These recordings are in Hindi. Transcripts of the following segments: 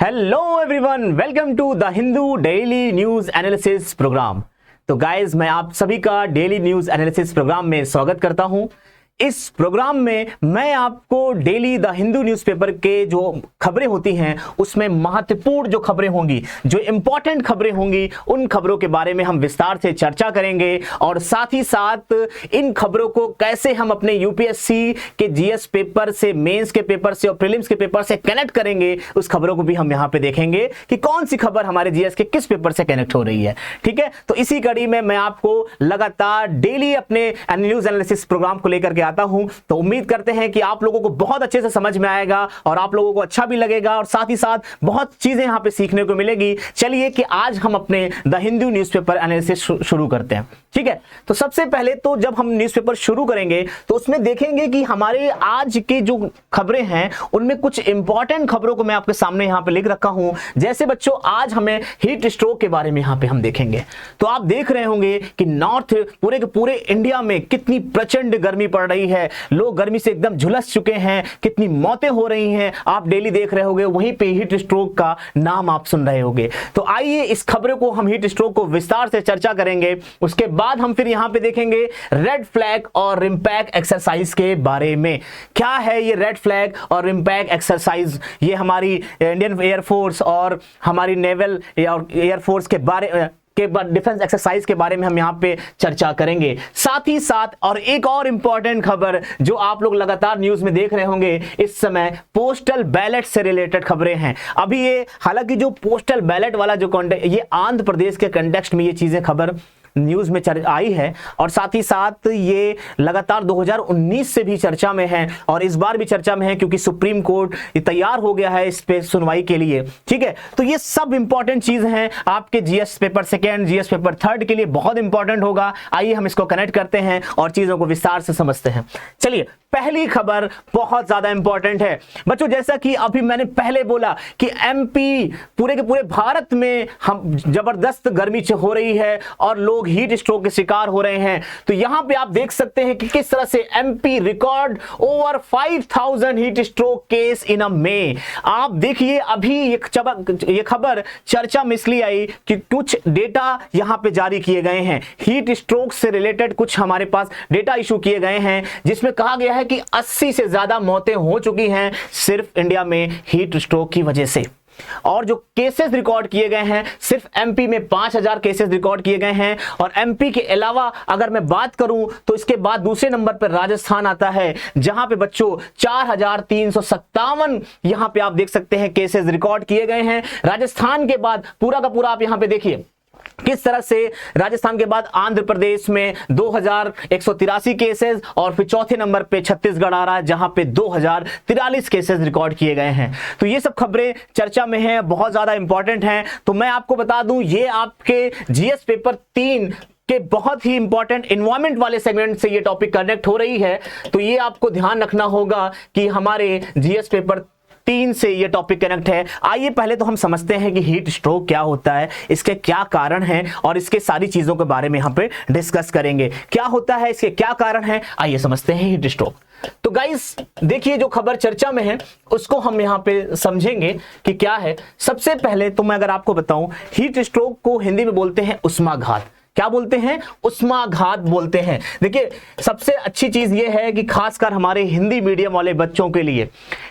Hello everyone, welcome to the Hindu daily news analysis programme. तो गाइस, मैं आप सभी का डेली न्यूज एनालिसिस प्रोग्राम में स्वागत करता हूं। इस प्रोग्राम में मैं आपको डेली द हिंदू न्यूज़पेपर के जो खबरें होती हैं उसमें महत्वपूर्ण जो खबरें होंगी, जो इंपॉर्टेंट खबरें होंगी, उन खबरों के बारे में हम विस्तार से चर्चा करेंगे और साथ ही साथ इन खबरों को कैसे हम अपने यूपीएससी के जीएस पेपर से, मेंस के पेपर से और प्रीलिम्स के पेपर से कनेक्ट करेंगे। उस खबरों को भी हम यहाँ पे देखेंगे कि कौन सी खबर हमारे जीएस के किस पेपर से कनेक्ट हो रही है। ठीक है, तो इसी कड़ी में मैं आपको लगातार डेली अपने न्यूज एनालिसिस प्रोग्राम को लेकर आता हूं। तो उम्मीद करते हैं कि आप लोगों को बहुत अच्छे से समझ में आएगा और आप लोगों को अच्छा भी लगेगा और साथ ही साथ बहुत चीजें यहां पे सीखने को मिलेगी। चलिए कि आज हम अपने द हिंदू न्यूज़पेपर एनालिसिस शुरू करते हैं। ठीक है, तो सबसे पहले तो जब हम न्यूज़पेपर शुरू करेंगे तो उसमें देखेंगे कि हमारे आज की जो खबरें हैं उनमें कुछ इंपॉर्टेंट खबरों को मैं आपके सामने यहां पे लिख रखा हूं। जैसे बच्चों, आज हमें हीट स्ट्रोक के बारे में यहां पे हम देखेंगे। तो आप देख रहे होंगे कि नॉर्थ पूरे के पूरे इंडिया में कितनी प्रचंड गर्मी पड़ रही है, लोग गर्मी से एकदम झुलस चुके हैं, कितनी मौतें हो रही हैं, आप डेली देख रहे होंगे। वहीं पे हीट स्ट्रोक का नाम आप सुन रहे होंगे। तो आइए इस खबरों को, हम हीट स्ट्रोक को विस्तार से चर्चा करेंगे। उसके बाद हम फिर यहां पे देखेंगे रेड फ्लैग और रिम्पैक एक्सरसाइज के बारे में। क्या है ये रेड फ्लैग और रिम्पैक एक्सरसाइज? ये हमारी इंडियन एयरफोर्स और हमारी नेवल एयरफोर्स के बारे के डिफेंस एक्सरसाइज के बारे में हम यहां पे चर्चा करेंगे। साथ ही साथ और एक और इंपॉर्टेंट खबर जो आप लोग लगातार न्यूज में देख रहे होंगे इस समय, पोस्टल बैलेट से रिलेटेड खबरें हैं। अभी ये, हालांकि जो पोस्टल बैलेट वाला जो कॉन्टेक्स्ट, ये आंध्र प्रदेश के कंटेक्स्ट में ये चीजें खबर न्यूज में आई है और साथ ही साथ ये लगातार 2019 से भी चर्चा में है और इस बार भी चर्चा में है क्योंकि सुप्रीम कोर्ट तैयार हो गया है इस पे सुनवाई के लिए। ठीक है, तो ये सब इंपॉर्टेंट चीज हैं आपके GS paper second, GS paper third के लिए बहुत इंपॉर्टेंट होगा। आइए हम इसको कनेक्ट करते हैं और चीजों को विस्तार से समझते हैं। चलिए, पहली खबर बहुत ज्यादा इंपॉर्टेंट है बच्चों। जैसा कि अभी मैंने पहले बोला कि एमपी, पूरे के पूरे भारत में हम जबरदस्त गर्मी हो रही है और लोग हीट स्ट्रोक के शिकार हो रहे हैं। तो यहां पे आप देख सकते हैं कि किस तरह से MP record over 5000 heat stroke case in a May. आप देखिए, अभी ये खबर चर्चा में इसलिए आई कि कुछ डेटा यहां पे जारी किए गए हैं, हीट स्ट्रोक से रिलेटेड कुछ हमारे पास डेटा इशू किए गए हैं जिसमें कहा गया है कि 80 से ज्यादा मौतें हो चुकी हैं सिर्फ इंडिया में हीट स्ट्रोक की वजह से। और जो केसेस रिकॉर्ड किए गए हैं, सिर्फ एमपी में 5000 केसेस रिकॉर्ड किए गए हैं। और एमपी के अलावा अगर मैं बात करूं तो इसके बाद दूसरे नंबर पर राजस्थान आता है, जहां पे बच्चों 4357 यहां पे आप देख सकते हैं केसेस रिकॉर्ड किए गए हैं। राजस्थान के बाद पूरा का पूरा आप यहां पे देखिए किस तरह से राजस्थान के बाद आंध्र प्रदेश में 2183 केसेस और फिर चौथे नंबर पे छत्तीसगढ़ आ रहा है जहां पे 2043 केसेस रिकॉर्ड किए गए हैं। तो ये सब खबरें चर्चा में हैं, बहुत ज्यादा इंपॉर्टेंट हैं। तो मैं आपको बता दूं, ये आपके जीएस पेपर 3 के बहुत ही इंपॉर्टेंट एनवायरमेंट वाले सेगमेंट से ये टॉपिक कनेक्ट हो रही है। तो ये आपको ध्यान रखना होगा कि हमारे जीएस पेपर 3 से ये टॉपिक कनेक्ट है। आइए पहले तो हम समझते हैं कि हीट स्ट्रोक क्या होता है, इसके क्या कारण हैं और इसके सारी चीजों के बारे में यहां पे डिस्कस करेंगे। क्या होता है, इसके क्या कारण हैं, आइए समझते हैं हीट स्ट्रोक। तो गाइस देखिए, जो खबर चर्चा में है उसको हम यहां पे समझेंगे कि क्या है। सबसे पहले तो मैं अगर आपको बताऊं, हीट स्ट्रोक को हिंदी में बोलते हैं उष्माघात। क्या बोलते हैं? उष्माघात बोलते हैं। देखिए, सबसे अच्छी चीज यह है कि खासकर हमारे हिंदी मीडियम वाले बच्चों के लिए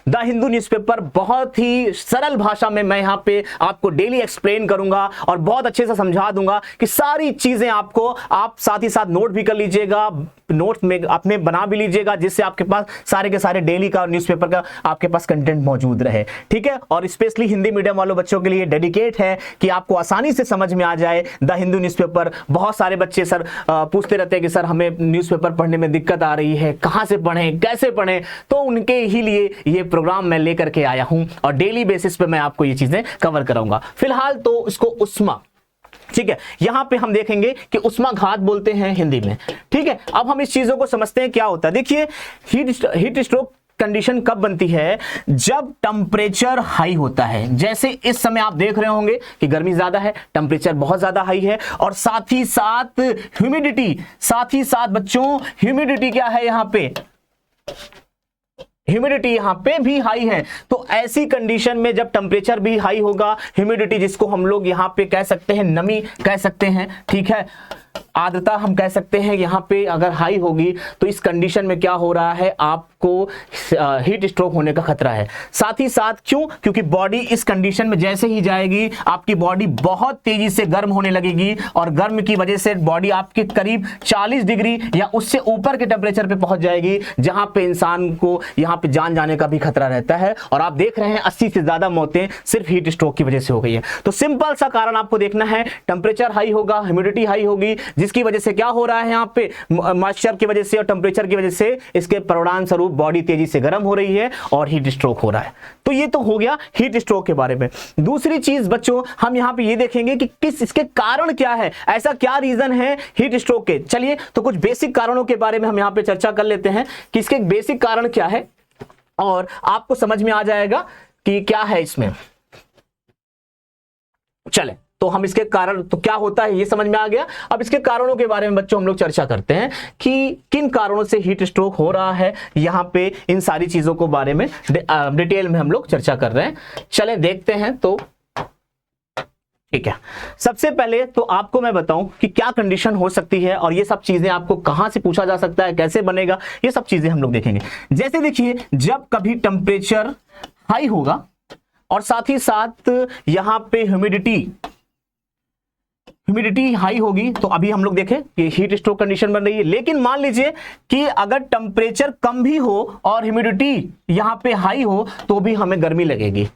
द हिंदू न्यूज़पेपर बहुत ही सरल भाषा में मैं यहां पे आपको डेली एक्सप्लेन करूंगा और बहुत अच्छे से समझा दूंगा कि सारी चीजें आपको, आप साथ ही साथ नोट भी कर लीजिएगा, नोट में अपने बना भी लीजिएगा, जिससे आपके पास सारे के सारे डेली का न्यूज़पेपर का आपके पास कंटेंट मौजूद रहे। ठीक है, और स्पेशली हिंदी मीडियम वालों बच्चों के लिए डेडिकेट है कि आपको आसानी से समझ में आ जाए द हिंदू न्यूज़पेपर। बहुत सारे बच्चे सर पूछते रहते हैं कि सर हमें न्यूज़पेपर पढ़ने में दिक्कत आ रही है, कहां से पढ़ें, कैसे पढ़ें। तो उनके ही लिए ये प्रोग्राम मैं लेकर के आया हूं और डेली बेसिस पे मैं आपको ये चीजें कवर कराऊंगा। फिलहाल तो इसको उष्मा, ठीक है, यहां पे हम देखेंगे कि उष्माघात बोलते हैं हिंदी में। ठीक है, अब हम इस चीजों को समझते हैं क्या होता है। देखिए, हीट स्ट्रोक कंडीशन कब बनती है? जब टेम्परेचर हाई होता है। जैसे इस समय आप देख रहे होंगे कि गर्मी ज्यादा है, टेम्परेचर बहुत ज्यादा हाई है और साथ ही साथ ह्यूमिडिटी, साथ ही साथ बच्चों ह्यूमिडिटी क्या है यहां पे? ह्यूमिडिटी यहां पे भी हाई है। तो ऐसी कंडीशन में जब टेम्परेचर भी हाई होगा, ह्यूमिडिटी जिसको हम लोग यहां पे कह सकते हैं नमी कह सकते हैं, ठीक है, आर्द्रता हम कह सकते हैं, यहां पे अगर हाई होगी तो इस कंडीशन में क्या हो रहा है, आपको हीट स्ट्रोक होने का खतरा है। साथ ही साथ क्यों, क्योंकि बॉडी इस कंडीशन में जैसे ही जाएगी आपकी बॉडी बहुत तेजी से गर्म होने लगेगी और गर्म की वजह से बॉडी आपके करीब 40 डिग्री या उससे ऊपर के टेम्परेचर पे पहुंच जाएगी, जहां पे इंसान को यहां पे जान जाने का भी खतरा रहता है। और आप देख रहे हैं 80 से ज्यादा मौतें सिर्फ हीट स्ट्रोक की वजह से हो गई है। तो सिंपल सा कारण आपको देखना है, टेम्परेचर हाई होगा, ह्यूमिडिटी हाई होगी, जिसकी वजह से क्या हो रहा है, यहाँ पे मॉइस्चर की वजह से और टेम्परेचर की वजह से इसके परिणाम स्वरूप बॉडी तेजी से गर्म हो रही है और हीट स्ट्रोक हो रहा है। तो ये तो हो गया हीट स्ट्रोक के बारे में। दूसरी चीज बच्चों हम यहाँ पे ये देखेंगे कि किस इसके कारण क्या है, ऐसा क्या रीजन है हीट स्ट्रोक के। चलिए तो कुछ बेसिक कारणों के बारे में हम यहाँ पे चर्चा कर लेते हैं कि इसके बेसिक कारण क्या है और आपको समझ में आ जाएगा कि क्या है इसमें। चले तो हम इसके कारण तो क्या होता है ये समझ में आ गया। अब इसके कारणों के बारे में बच्चों हम लोग चर्चा करते हैं कि किन कारणों से हीट स्ट्रोक हो रहा है। यहाँ पे इन सारी चीजों को बारे में डिटेल में हम लोग चर्चा कर रहे हैं। चलें देखते हैं। तो ठीक है, सबसे पहले तो आपको मैं बताऊं कि क्या कंडीशन हो सकती है और ये सब चीजें आपको कहां से पूछा जा सकता है, कैसे बनेगा, ये सब चीजें हम लोग देखेंगे। जैसे देखिए, जब कभी टेम्परेचर हाई होगा और साथ ही साथ यहां पे ह्यूमिडिटी हाई होगी, तो अभी हम लोग देखें कि हीट स्ट्रोक कंडीशन बन रही है। लेकिन मान लीजिए कि अगर टेम्परेचर कम भी हो और ह्यूमिडिटी यहां पे हाई हो तो भी हमें गर्मी लगेगी,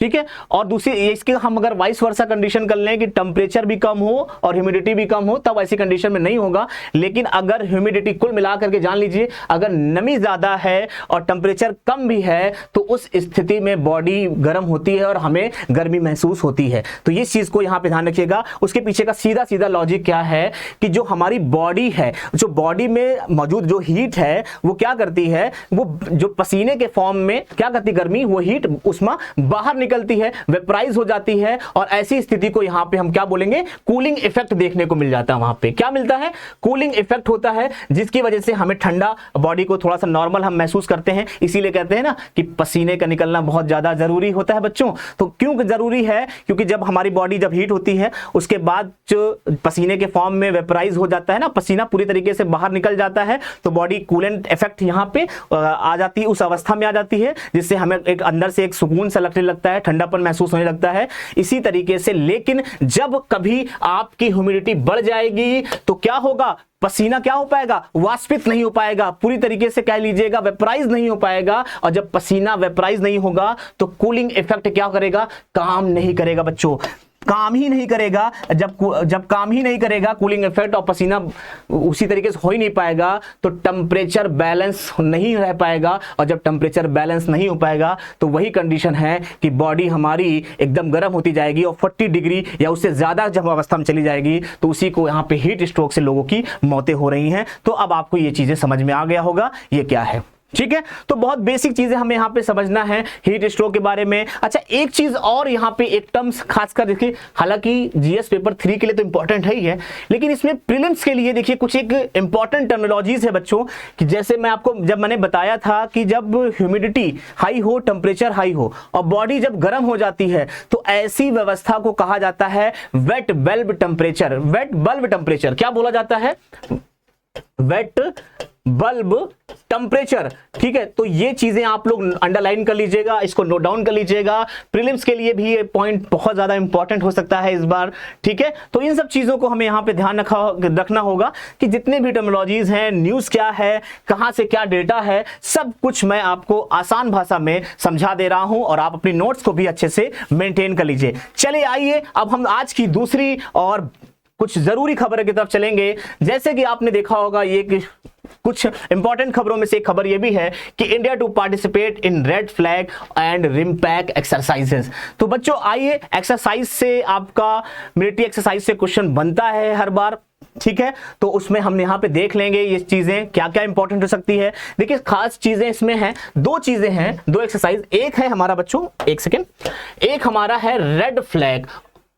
ठीक है। और दूसरी इसके हम अगर वाइस वर्सा कंडीशन कर लें कि टेम्परेचर भी कम हो और ह्यूमिडिटी भी कम हो, तब ऐसी कंडीशन में नहीं होगा। लेकिन अगर ह्यूमिडिटी कुल मिलाकर के जान लीजिए, अगर नमी ज्यादा है और टेम्परेचर कम भी है तो उस स्थिति में बॉडी गर्म होती है और हमें गर्मी महसूस होती है। तो इस चीज को यहां पे ध्यान रखिएगा। उसके पीछे का सीधा सीधा लॉजिक क्या है कि जो हमारी बॉडी है, जो बॉडी में मौजूद जो हीट है वो क्या करती है, वो जो पसीने के फॉर्म में क्या करती है, गर्मी, वो हीट उष्मा बाहर निकलती है, वेपराइज हो जाती है। और ऐसी स्थिति को यहां पे हम क्या बोलेंगे, कूलिंग इफेक्ट देखने को मिल जाता है। वहां पे क्या मिलता है, कूलिंग इफेक्ट होता है, जिसकी वजह से हमें ठंडा, बॉडी को थोड़ा सा नॉर्मल हम महसूस करते हैं। इसीलिए कहते हैं ना कि पसीने का निकलना बहुत ज्यादा जरूरी होता है बच्चों। तो क्यों जरूरी है, क्योंकि जब हमारी बॉडी जब हीट होती है उसके बाद जो पसीने के फॉर्म में वेपराइज हो जाता है ना, पसीना पूरी तरीके से बाहर निकल जाता है, तो बॉडी कूलेंट इफेक्ट यहां पे आ जाती है, उस अवस्था में आ जाती है, जिससे हमें एक अंदर से एक सुकून सा लगने लगता है, ठंडापन महसूस होने लगता है। इसी तरीके से लेकिन जब कभी आपकी ह्यूमिडिटी बढ़ जाएगी तो क्या होगा, पसीना क्या हो पाएगा, वाष्पित नहीं हो पाएगा, पूरी तरीके से कह लीजिएगा वेपराइज नहीं हो पाएगा। और जब पसीना वेपराइज नहीं होगा तो कूलिंग इफेक्ट क्या करेगा, काम नहीं करेगा बच्चों, काम ही नहीं करेगा। जब काम ही नहीं करेगा कूलिंग इफेक्ट और पसीना उसी तरीके से हो ही नहीं पाएगा तो टेम्परेचर बैलेंस नहीं रह पाएगा। और जब टेम्परेचर बैलेंस नहीं हो पाएगा तो वही कंडीशन है कि बॉडी हमारी एकदम गर्म होती जाएगी और 40 डिग्री या उससे ज्यादा जब अवस्था में चली जाएगी तो उसी को यहाँ पे हीट स्ट्रोक से लोगों की मौतें हो रही हैं। तो अब आपको ये चीजें समझ में आ गया होगा ये क्या है, ठीक है। तो बहुत बेसिक चीजें हमें यहाँ पे समझना है हीट स्ट्रोक के बारे में। अच्छा, एक चीज और यहाँ पे एक टर्म्स खासकर देखिए, हालांकि जीएस पेपर 3 के लिए तो इंपॉर्टेंट है ही है, लेकिन इसमें प्रीलिम्स के लिए देखिए कुछ एक इंपॉर्टेंट टर्मिनोलॉजीज है बच्चों, कि जैसे मैं आपको जब मैंने बताया था कि जब ह्यूमिडिटी हाई हो, टेम्परेचर हाई हो और बॉडी जब गर्म हो जाती है तो ऐसी व्यवस्था को कहा जाता है wet bulb temperature. Wet bulb temperature क्या बोला जाता है, वेट बल्ब टेम्परेचर, ठीक है। तो ये चीजें आप लोग अंडरलाइन कर लीजिएगा, इसको नोट डाउन कर लीजिएगा। प्रीलिम्स के लिए भी ये पॉइंट बहुत ज्यादा इंपॉर्टेंट हो सकता है इस बार, ठीक है। तो इन सब चीजों को हमें यहाँ पे ध्यान रखना होगा कि जितने भी टर्मिनोलॉजीज हैं, न्यूज क्या है, कहां से क्या डेटा है, सब कुछ मैं आपको आसान भाषा में समझा दे रहा हूं और आप अपनी नोट्स को भी अच्छे से मेंटेन कर लीजिए। चलिए आइए अब हम आज की दूसरी और कुछ जरूरी खबर की तरफ चलेंगे। जैसे कि आपने देखा होगा, ये कुछ इंपॉर्टेंट खबरों में से एक खबर यह भी है कि India to participate in Red Flag and RIMPAC exercises. तो बच्चों आइए, एक्सरसाइज से आपका मिलिट्री एक्सरसाइज से क्वेश्चन बनता है हर बार, ठीक है। तो उसमें हम यहाँ पे देख लेंगे ये चीजें क्या क्या इंपॉर्टेंट हो सकती है। देखिए खास चीजें इसमें हैं, दो चीजें हैं, दो एक्सरसाइज। एक है हमारा बच्चों, एक सेकेंड, एक हमारा है रेड फ्लैग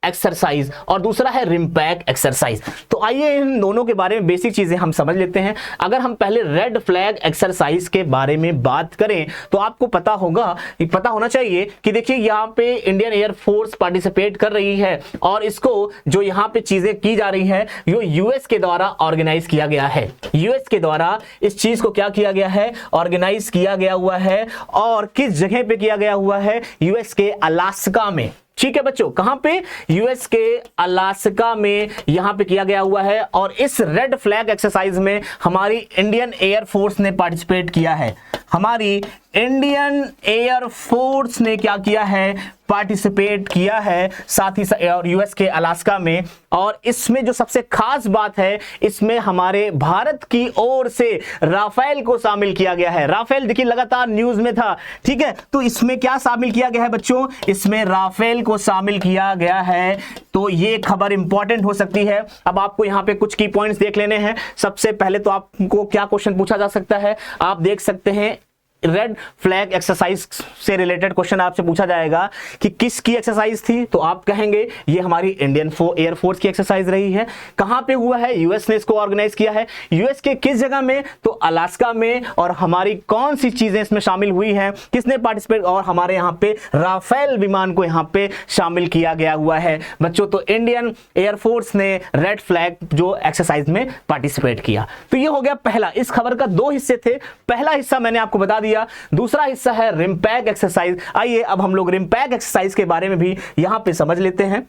एक्सरसाइज और दूसरा है रिम्पैक एक्सरसाइज। तो आइए इन दोनों के बारे में बेसिक चीजें हम समझ लेते हैं। अगर हम पहले रेड फ्लैग एक्सरसाइज के बारे में बात करें तो आपको पता होना चाहिए कि देखिए यहाँ पे इंडियन एयरफोर्स पार्टिसिपेट कर रही है और इसको जो यहाँ पे चीजें की जा रही है यो यूएस के द्वारा ऑर्गेनाइज किया गया है। यूएस के द्वारा इस चीज को क्या किया गया है, ऑर्गेनाइज किया गया हुआ है। और किस जगह पे किया गया हुआ है, यूएस के अलास्का में। ठीक है बच्चों, कहां पे, यूएस के अलास्का में यहां पे किया गया हुआ है। और इस रेड फ्लैग एक्सरसाइज में हमारी इंडियन एयरफोर्स ने पार्टिसिपेट किया है। हमारी इंडियन एयरफोर्स ने क्या किया है, पार्टिसिपेट किया है, साथ ही यूएस के अलास्का में। और इसमें जो सबसे खास बात है, इसमें हमारे भारत की ओर से राफेल को शामिल किया गया है। राफेल देखिए लगातार न्यूज में था, ठीक है। तो इसमें क्या शामिल किया गया है बच्चों, इसमें राफेल को शामिल किया गया है। तो ये खबर इंपॉर्टेंट हो सकती है। अब आपको यहां पे कुछ की पॉइंट्स देख लेने हैं। सबसे पहले तो आपको क्या क्वेश्चन पूछा जा सकता है, आप देख सकते हैं रेड फ्लैग एक्सरसाइज से रिलेटेड क्वेश्चन आपसे पूछा जाएगा कि किसकी एक्सरसाइज थी, तो आप कहेंगे ये हमारी इंडियन एयरफोर्स की एक्सरसाइज रही है। कहां पे हुआ है, यूएस ने इसको ऑर्गेनाइज किया है। यूएस के किस जगह में, तो अलास्का में। और हमारी कौन सी चीजें इसमें शामिल हुई हैं, किसने पार्टिसिपेट, और हमारे यहां पे राफेल विमान को यहां पे शामिल किया गया हुआ है बच्चों। तो इंडियन एयरफोर्स ने रेड फ्लैग जो एक्सरसाइज में पार्टिसिपेट किया। तो ये हो गया पहला। इस खबर का दो हिस्से थे, पहला हिस्सा मैंने आपको बता दिया, दूसरा हिस्सा है रिम्पैक एक्सरसाइज। आइए अब हम लोग रिम्पैक एक्सरसाइज के बारे में भी यहां पे समझ लेते हैं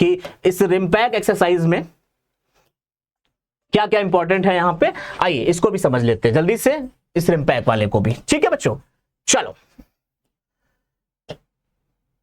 कि इस रिम्पैक एक्सरसाइज में क्या क्या इंपॉर्टेंट है यहां पे। आइए इसको भी समझ लेते हैं जल्दी से, इस रिम्पैक वाले को भी, ठीक है बच्चों। चलो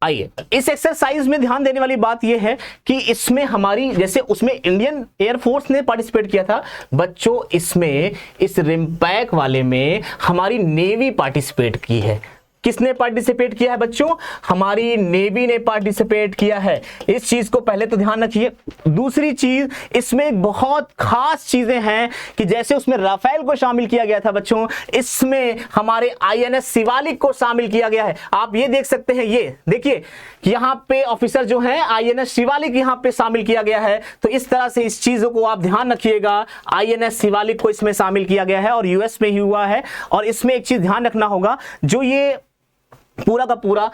आइए, इस एक्सरसाइज में ध्यान देने वाली बात यह है कि इसमें हमारी, जैसे उसमें इंडियन एयरफोर्स ने पार्टिसिपेट किया था बच्चों, इसमें इस रिम्पैक वाले में हमारी नेवी पार्टिसिपेट की है। किसने पार्टिसिपेट किया है बच्चों, हमारी नेवी ने पार्टिसिपेट किया है। इस चीज को पहले तो ध्यान रखिए। दूसरी चीज, इसमें बहुत खास चीजें हैं कि जैसे उसमें राफेल को शामिल किया गया था बच्चों, इसमें हमारे आईएनएस शिवालिक को शामिल किया गया है। आप ये देख सकते हैं, ये देखिए यहां पे ऑफिसर जो है आईएनएस शिवालिक यहां पे शामिल किया गया है। तो इस तरह से इस चीजों को आप ध्यान रखिएगा, आईएनएस शिवालिक को इसमें शामिल किया गया है और यूएस में ही हुआ है। और इसमें एक चीज ध्यान रखना होगा, जो ये पूरा का पूरा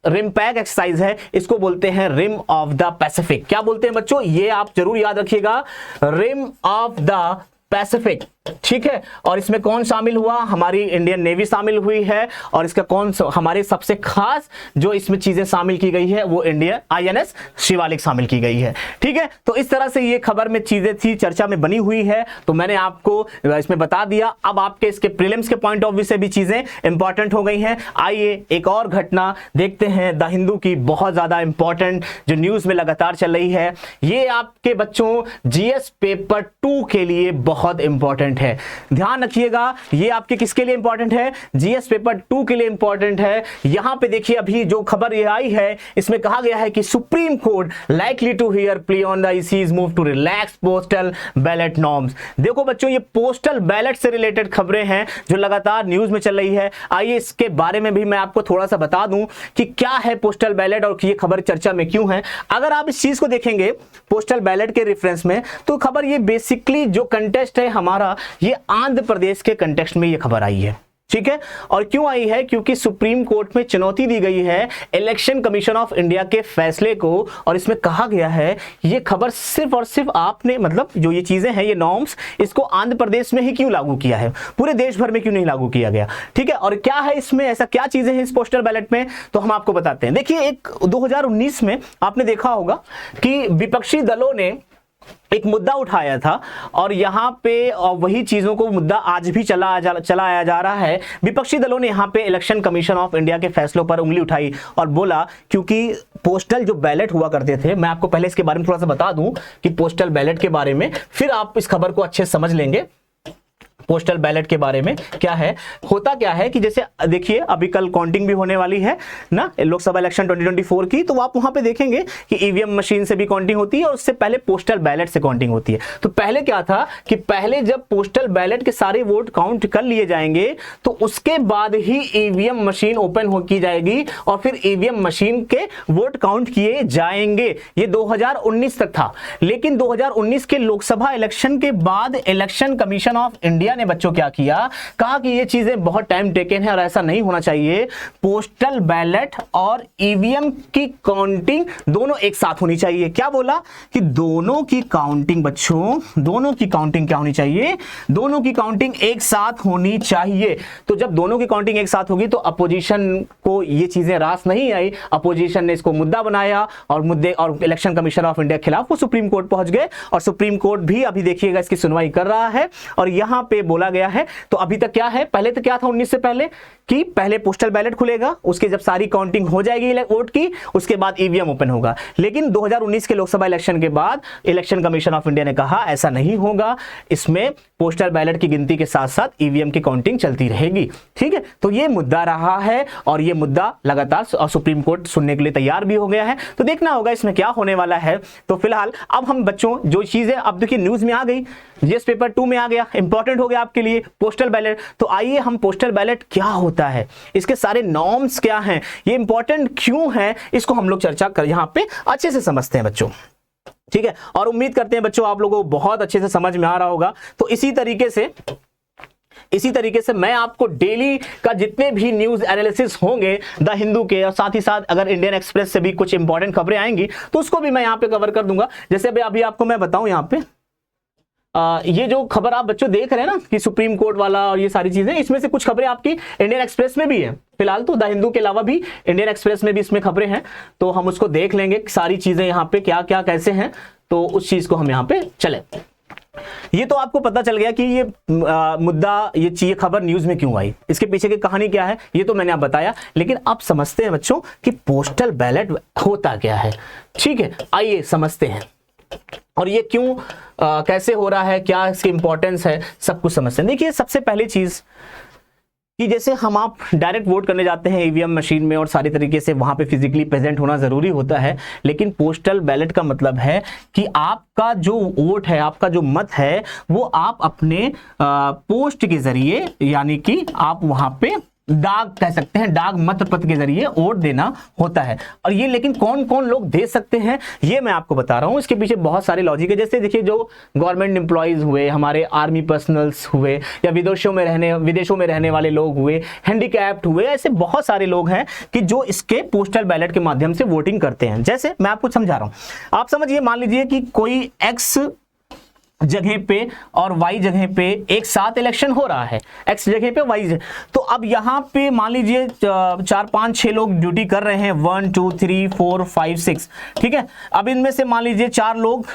रिम्पैक एक्सरसाइज है, इसको बोलते हैं रिम ऑफ द पैसिफिक। क्या बोलते हैं बच्चों, ये आप जरूर याद रखिएगा, रिम ऑफ द पैसिफिक, ठीक है। और इसमें कौन शामिल हुआ, हमारी इंडियन नेवी शामिल हुई है। और इसका कौन हमारे सबसे खास जो इसमें चीजें शामिल की गई है वो इंडियन आईएनएस शिवालिक शामिल की गई है, ठीक है। तो इस तरह से ये खबर में चीजें थी, चर्चा में बनी हुई है, तो मैंने आपको इसमें बता दिया। अब आपके इसके प्रीलिम्स के पॉइंट ऑफ व्यू से भी चीजें इंपॉर्टेंट हो गई हैं। आइए एक और घटना देखते हैं, द हिंदू की बहुत ज्यादा इंपॉर्टेंट जो न्यूज में लगातार चल रही है। ये आपके बच्चों जीएस पेपर 2 के लिए बहुत इंपॉर्टेंट है। ध्यान रखिएगा, ये आपके किसके लिए इंपॉर्टेंट है, जीएस पेपर 2 के लिए इंपॉर्टेंट है। यहां पे देखिए अभी जो खबर ये आई है, इसमें कहा गया है कि Supreme Court likely to hear plea on the issues move to relax postal ballot norms. देखो बच्चों, ये पोस्टल बैलेट से रिलेटेड खबरें हैं जो लगातार न्यूज में चल रही है। आइए इसके बारे में भी मैं आपको थोड़ा सा बता दूं कि क्या है पोस्टल बैलेट और ये खबर चर्चा में क्यों है। अगर आप इस चीज को देखेंगे पोस्टल बैलेट के रेफरेंस में, तो खबर ये बेसिकली जो कंटेस्ट है हमारा, ये आंध्र प्रदेश के कंटेक्स्ट में ये खबर आई है, ठीक है। और क्यों आई है, क्योंकि सुप्रीम कोर्ट में चुनौती दी गई है इलेक्शन कमीशन ऑफ इंडिया के फैसले को। और इसमें कहा गया है ये खबर सिर्फ और सिर्फ आपने, मतलब जो ये चीजें हैं, ये नॉर्म्स, इसको आंध्र प्रदेश में ही क्यों लागू किया है, पूरे देश भर में क्यों नहीं लागू किया गया, ठीक है। और क्या है इसमें, ऐसा क्या चीजें हैं इस पोस्टल बैलेट में, तो हम आपको बताते हैं। देखिए, एक 2019 में आपने देखा होगा कि विपक्षी दलों ने एक मुद्दा उठाया था और यहां पे वही चीजों को मुद्दा आज भी चलाया जा रहा है। विपक्षी दलों ने यहां पे इलेक्शन कमीशन ऑफ इंडिया के फैसलों पर उंगली उठाई और बोला, क्योंकि पोस्टल जो बैलेट हुआ करते थे, मैं आपको पहले इसके बारे में थोड़ा सा बता दूं कि पोस्टल बैलेट के बारे में, फिर आप इस खबर को अच्छे से समझ लेंगे। पोस्टल बैलेट के बारे में क्या है, होता क्या है कि जैसे देखिए अभी कल काउंटिंग भी होने वाली है ना लोकसभा इलेक्शन 2024 की, तो आप वहां पे देखेंगे कि ईवीएम मशीन से भी काउंटिंग होती है और उससे पहले पोस्टल बैलेट से काउंटिंग होती है। तो पहले क्या था कि पहले जब पोस्टल बैलेट के सारे वोट काउंट कर लिए जाएंगे तो उसके बाद ही ईवीएम मशीन ओपन हो की जाएगी और फिर ईवीएम मशीन के वोट काउंट किए जाएंगे। ये 2019 तक था, लेकिन 2019 के लोकसभा इलेक्शन के बाद इलेक्शन कमीशन ऑफ इंडिया ने बच्चों क्या किया, कहा कि ये चीजें बहुत टाइम टेकन है और ऐसा नहीं होना चाहिए। पोस्टल बैलेट और ईवीएम की काउंटिंग दोनों एक साथ होनी चाहिए। क्या बोला कि दोनों की काउंटिंग बच्चों, दोनों की काउंटिंग क्या होनी चाहिए, दोनों की काउंटिंग एक साथ होनी चाहिए। तो जब दोनों की काउंटिंग एक साथ होगी तो अपोजिशन को ये चीजें रास नहीं आई, अपोजिशन ने इसको मुद्दा बनाया और मुद्दे और इलेक्शन कमीशन ऑफ इंडिया के खिलाफ वो सुप्रीम कोर्ट पहुंच गए और सुप्रीम कोर्ट भी अभी देखिएगा इसकी सुनवाई कर रहा है। और यहां पे बोला गया है, तो अभी तक क्या है, पहले तो क्या था 19 से पहले कि पहले पोस्टल बैलेट खुलेगा, उसके जब सारी काउंटिंग हो जाएगी वोट की उसके बाद ईवीएम ओपन होगा। लेकिन 2019 के लोकसभा इलेक्शन के बाद इलेक्शन कमीशन ऑफ इंडिया ने कहा ऐसा नहीं होगा, इसमें पोस्टल बैलेट की गिनती के साथ साथ ईवीएम की काउंटिंग चलती रहेगी। ठीक है, तो ये मुद्दा रहा है और ये मुद्दा लगातार सुप्रीम कोर्ट सुनने के लिए तैयार भी हो गया है। तो देखना होगा इसमें क्या होने वाला है। तो फिलहाल अब हम बच्चों जो चीजें अब देखिए न्यूज में आ गई, जीएस पेपर 2 में आ गया, इंपॉर्टेंट हो गया आपके लिए पोस्टल बैलेट। तो आइए हम पोस्टल बैलेट क्या होता है, इसके सारे नॉर्म्स क्या हैं, ये इंपॉर्टेंट क्यों है, इसको हम लोग चर्चा कर यहां पे अच्छे से समझते हैं बच्चों। ठीक है, और उम्मीद करते हैं बच्चों आप लोगों को बहुत अच्छे से समझ में आ रहा होगा। तो इसी तरीके से मैं आपको डेली का जितने भी न्यूज एनालिसिस होंगे द हिंदू के, और साथ ही साथ अगर इंडियन एक्सप्रेस से भी कुछ इंपॉर्टेंट खबरें आएंगी तो उसको भी मैं यहाँ पे कवर कर दूंगा। जैसे अभी आपको मैं बताऊं यहाँ पे ये जो खबर आप बच्चों देख रहे हैं ना कि सुप्रीम कोर्ट वाला और ये सारी चीजें, इसमें से कुछ खबरें आपकी इंडियन एक्सप्रेस में भी है। फिलहाल तो द हिंदू के अलावा भी इंडियन एक्सप्रेस में भी इसमें खबरें हैं, तो हम उसको देख लेंगे सारी चीजें यहाँ पे क्या क्या कैसे हैं, तो उस चीज को हम यहाँ पे चले। ये तो आपको पता चल गया कि ये मुद्दा, ये खबर न्यूज में क्यों आई, इसके पीछे की कहानी क्या है, ये तो मैंने आप बताया। लेकिन अब समझते हैं बच्चों कि पोस्टल बैलेट होता क्या है। ठीक है, आइए समझते हैं और ये क्यों कैसे हो रहा है, क्या इसकी इंपॉर्टेंस है, सब कुछ समझते हैं। देखिए सबसे पहली चीज कि जैसे हम आप डायरेक्ट वोट करने जाते हैं ईवीएम मशीन में और सारी तरीके से वहां पे फिजिकली प्रेजेंट होना जरूरी होता है, लेकिन पोस्टल बैलेट का मतलब है कि आपका जो वोट है, आपका जो मत है, वो आप अपने पोस्ट के जरिए, यानी कि आप वहां पे डाक कह सकते हैं, डाक मत पत्र के जरिए वोट देना होता है। और ये लेकिन कौन कौन लोग दे सकते हैं ये मैं आपको बता रहा हूं, इसके पीछे बहुत सारे लॉजिक है। जैसे देखिए जो गवर्नमेंट एम्प्लॉइज हुए, हमारे आर्मी पर्सनल्स हुए, या विदेशों में रहने वाले लोग हुए, हैंडीकैप्ड हुए, ऐसे बहुत सारे लोग हैं कि जो इसके पोस्टल बैलेट के माध्यम से वोटिंग करते हैं। जैसे मैं आपको समझा रहा हूं, आप समझिए, मान लीजिए कि कोई एक्स जगह पे और वाई जगह पे एक साथ इलेक्शन हो रहा है, एक्स जगह पे वाई जगह, तो अब यहाँ पे मान लीजिए 4 5 6 लोग ड्यूटी कर रहे हैं, 1 2 3 4 5 6। ठीक है, अब इनमें से मान लीजिए 4 लोग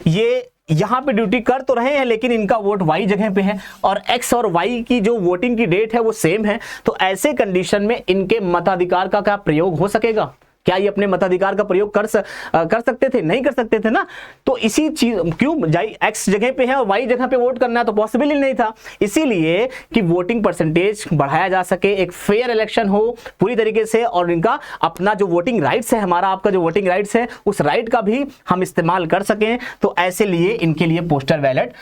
ये यहाँ पे ड्यूटी कर तो रहे हैं, लेकिन इनका वोट वाई जगह पे है और एक्स और वाई की जो वोटिंग की डेट है वो सेम है। तो ऐसे कंडीशन में इनके मताधिकार का क्या प्रयोग हो सकेगा? क्या ये अपने मताधिकार का प्रयोग कर सकते थे? नहीं कर सकते थे ना। तो इसी चीज क्यों एक्स जगह पे है और वाई जगह पे वोट करना है, तो पॉसिबल ही नहीं था। इसीलिए कि वोटिंग परसेंटेज बढ़ाया जा सके, एक फेयर इलेक्शन हो पूरी तरीके से, और इनका अपना जो वोटिंग राइट्स है, हमारा आपका जो वोटिंग राइट्स है, उस राइट का भी हम इस्तेमाल कर सकें, तो ऐसे लिए इनके लिए पोस्टल बैलेट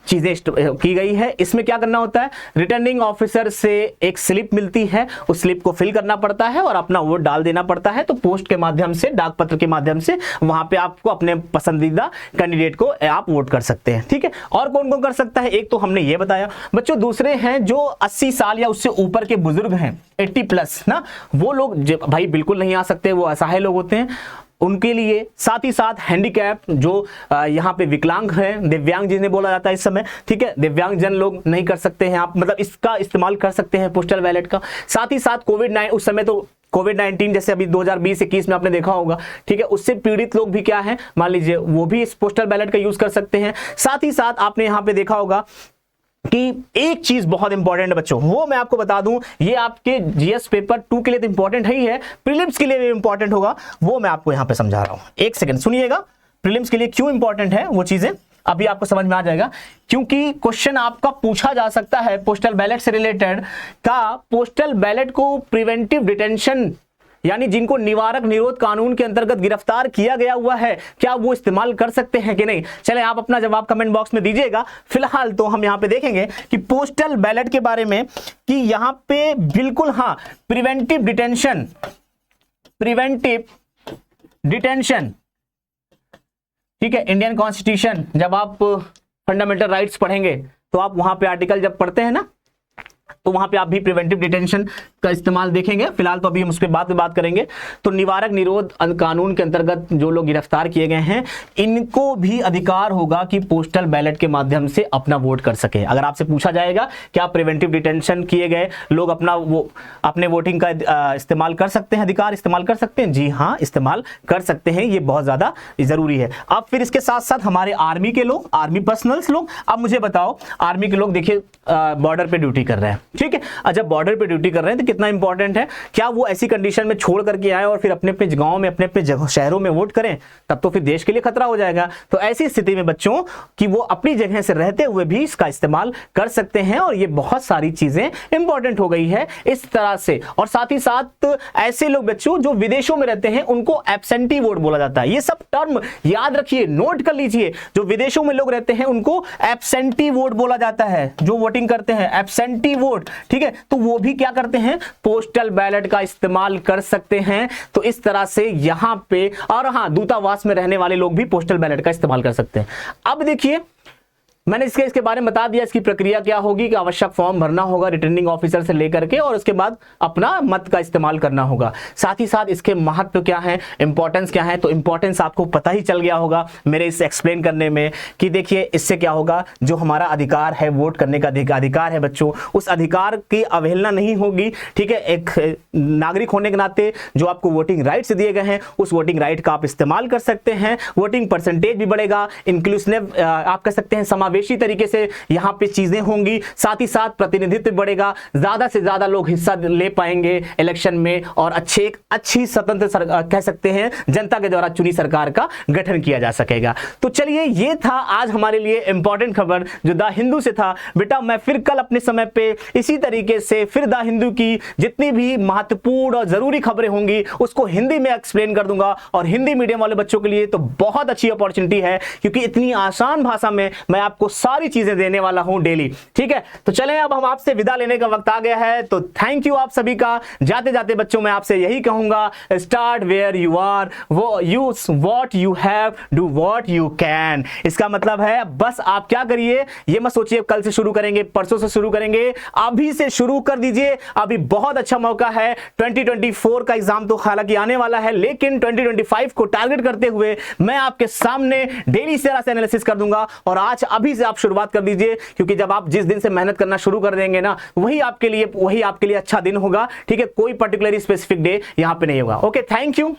चीजें की गई है। इसमें क्या करना होता है, रिटर्निंग ऑफिसर से एक स्लिप मिलती है, उस स्लिप को फिल करना पड़ता है और अपना वोट डाल देना पड़ता है। तो पोस्ट के माध्यम से, डाक पत्र के माध्यम से वहां पे आपको अपने पसंदीदा कैंडिडेट को आप वोट कर सकते हैं। ठीक है, और कौन कौन कर सकता है, एक तो हमने ये बताया बच्चों। दूसरे हैं जो 80 साल या उससे ऊपर के बुजुर्ग हैं, 80+ ना, वो लोग भाई बिल्कुल नहीं आ सकते, वो असहाय लोग होते हैं, उनके लिए। साथ ही साथ हैंडीकैप, जो यहाँ पे विकलांग हैं, दिव्यांग जिन्हें बोला जाता है इस समय, ठीक है, दिव्यांग जन लोग नहीं कर सकते हैं, आप मतलब इसका इस्तेमाल कर सकते हैं पोस्टल बैलेट का। साथ ही साथ उस समय तो कोविड-19 जैसे अभी 2020-21 में आपने देखा होगा, ठीक है, उससे पीड़ित लोग भी क्या है, मान लीजिए वो भी इस पोस्टल बैलेट का यूज कर सकते हैं। साथ ही साथ आपने यहाँ पे देखा होगा कि एक चीज बहुत इंपॉर्टेंट है बच्चों, वो मैं आपको बता दूं, ये आपके जीएस पेपर 2 के लिए तो इंपॉर्टेंट ही है, प्रीलिम्स के लिए भी इंपॉर्टेंट होगा, वो मैं आपको यहां पे समझा रहा हूं। एक सेकंड सुनिएगा, प्रीलिम्स के लिए क्यों इंपॉर्टेंट है वो चीजें, अभी आपको समझ में आ जाएगा, क्योंकि क्वेश्चन आपका पूछा जा सकता है पोस्टल बैलेट से रिलेटेड का पोस्टल बैलेट को प्रिवेंटिव डिटेंशन यानी जिनको निवारक निरोध कानून के अंतर्गत गिरफ्तार किया गया हुआ है, क्या वो इस्तेमाल कर सकते हैं कि नहीं। चले आप अपना जवाब कमेंट बॉक्स में दीजिएगा। फिलहाल तो हम यहां पे देखेंगे कि पोस्टल बैलेट के बारे में कि यहां पे बिल्कुल हाँ प्रिवेंटिव डिटेंशन, ठीक है। इंडियन कॉन्स्टिट्यूशन जब आप फंडामेंटल राइट्स पढ़ेंगे तो आप वहां पे आर्टिकल जब पढ़ते हैं ना, तो वहां पे आप भी प्रिवेंटिव डिटेंशन का इस्तेमाल देखेंगे। फिलहाल तो अभी हम उस पर बाद में बात करेंगे। तो निवारक निरोध कानून के अंतर्गत जो लोग गिरफ्तार किए गए हैं, इनको भी अधिकार होगा कि पोस्टल बैलेट के माध्यम से अपना वोट कर सके। अगर आपसे पूछा जाएगा क्या प्रिवेंटिव डिटेंशन किए गए लोग अपने वोटिंग का इस्तेमाल कर सकते हैं, अधिकार इस्तेमाल कर सकते हैं? जी हाँ, इस्तेमाल कर सकते हैं। ये बहुत ज्यादा जरूरी है। अब फिर इसके साथ साथ हमारे आर्मी के लोग, आर्मी पर्सनल्स लोग, अब मुझे बताओ आर्मी के लोग देखिए बॉर्डर पे ड्यूटी कर रहे हैं, ठीक है। जब बॉर्डर पे ड्यूटी कर रहे हैं तो कितना इंपॉर्टेंट है, क्या वो ऐसी कंडीशन में छोड़ करके आए और फिर अपने अपने गांव में अपने अपने शहरों में वोट करें? तब तो फिर देश के लिए खतरा हो जाएगा। तो ऐसी स्थिति में बच्चों कि वो अपनी जगह से रहते हुए भी इसका इस्तेमाल कर सकते हैं, और ये बहुत सारी चीजें इंपॉर्टेंट हो गई है इस तरह से। और साथ ही साथ ऐसे लोग बच्चों जो विदेशों में रहते हैं उनको एब्सेंटी वोट बोला जाता है। ये सब टर्म याद रखिए, नोट कर लीजिए। जो विदेशों में लोग रहते हैं उनको एब्सेंटी वोट बोला जाता है, जो वोटिंग करते हैं एब्सेंटी वोट, ठीक है। तो वो भी क्या करते हैं, पोस्टल बैलेट का इस्तेमाल कर सकते हैं। तो इस तरह से यहां पे, और हां दूतावास में रहने वाले लोग भी पोस्टल बैलेट का इस्तेमाल कर सकते हैं। अब देखिए मैंने इसके बारे में बता दिया, इसकी प्रक्रिया क्या होगी कि आवश्यक फॉर्म भरना होगा रिटर्निंग ऑफिसर से लेकर के, और उसके बाद अपना मत का इस्तेमाल करना होगा। साथ ही साथ इसके महत्व क्या है, इंपॉर्टेंस क्या है, तो इंपॉर्टेंस आपको पता ही चल गया होगा मेरे इस एक्सप्लेन करने में कि देखिए इससे क्या होगा, जो हमारा अधिकार है वोट करने का अधिकार है बच्चों, उस अधिकार की अवहेलना नहीं होगी, ठीक है। एक नागरिक होने के नाते जो आपको वोटिंग राइट्स दिए गए हैं उस वोटिंग राइट का आप इस्तेमाल कर सकते हैं। वोटिंग परसेंटेज भी बढ़ेगा, इंक्लूसिव आप कह सकते हैं समावेशी तरीके से यहां पे चीजें होंगी। साथ ही साथ प्रतिनिधित्व बढ़ेगा, ज्यादा से ज्यादा लोग हिस्सा ले पाएंगे इलेक्शन में, और अच्छी स्वतंत्र कह सकते हैं जनता के द्वारा चुनी सरकार का गठन किया जा सकेगा। तो चलिए ये था आज हमारे लिए इंपॉर्टेंट खबर जो द हिंदू से था। बेटा मैं फिर कल अपने समय पे इसी तरीके से फिर द हिंदू की जितनी भी महत्वपूर्ण और जरूरी खबरें होंगी उसको हिंदी में एक्सप्लेन कर दूंगा। और हिंदी मीडियम वाले बच्चों के लिए तो बहुत अच्छी अपॉर्चुनिटी है, क्योंकि इतनी आसान भाषा में मैं आपको सारी चीजें देने वाला हूं डेली, ठीक है। तो चलें अब हम आपसे विदा लेने का वक्त आ गया है। तो थैंक यू आप सभी का। जाते जाते बच्चों मैं आपसे यही कहूंगा, स्टार्ट वेयर यू आर, वो use what you have, do what you can. इसका मतलब है बस आप क्या करिए, ये मत सोचिए कल से शुरू करेंगे, परसों से शुरू करेंगे, अभी से शुरू कर दीजिए। अभी बहुत अच्छा मौका है। 2024 का एग्जाम तो हालांकि आने वाला है, लेकिन 2025 को टारगेट करते हुए मैं आपके सामने डेली से एनालिसिस कर दूंगा। और आज अभी से आप शुरुआत कर दीजिए, क्योंकि जब आप जिस दिन से मेहनत करना शुरू कर देंगे ना, वही आपके लिए अच्छा दिन होगा, ठीक है। कोई पर्टिकुलर स्पेसिफिक डे यहां पे नहीं होगा। Okay, thank you.